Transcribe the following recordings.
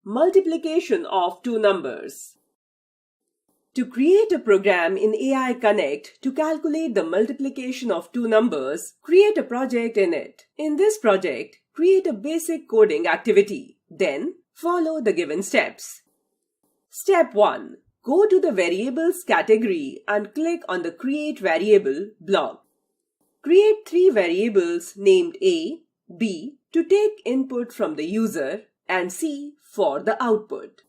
multiplication of two numbers. To create a program in AI Connect to calculate the multiplication of two numbers, create a project in it. In this project, create a basic coding activity. Then, follow the given steps. Step 1. Go to the Variables category and click on the Create Variable block. Create 3 variables named A, B to take input from the user and C for the output.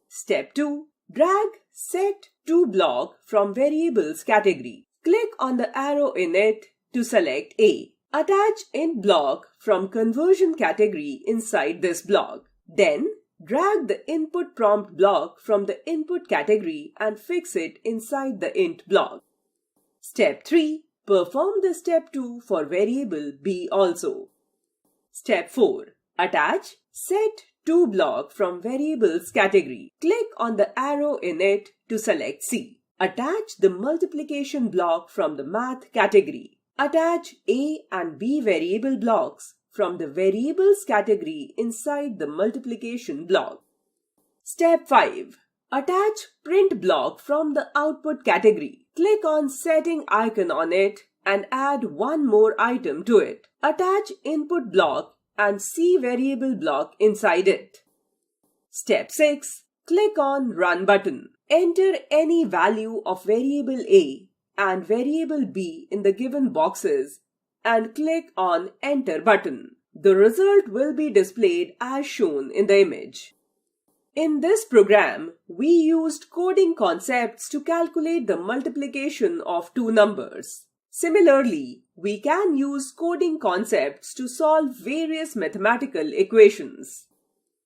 Step 2. Drag Set To block from Variables category. Click on the arrow in it to select A. Attach int block from Conversion category inside this block. Then, drag the Input Prompt block from the Input category and fix it inside the int block. Step 3. Perform the step 2 for variable B also. Step 4. Attach Set To block from Variables category. Click on the arrow in it to select C. Attach the Multiplication block from the Math category. Attach A and B variable blocks from the Variables category inside the Multiplication block. Step 5. Attach Print block from the Output category. Click on Setting icon on it and add one more item to it. Attach Input block and C variable block inside it. Step 6. Click on Run button. Enter any value of variable A and variable B in the given boxes and click on Enter button. The result will be displayed as shown in the image. In this program, we used coding concepts to calculate the multiplication of two numbers. Similarly, we can use coding concepts to solve various mathematical equations.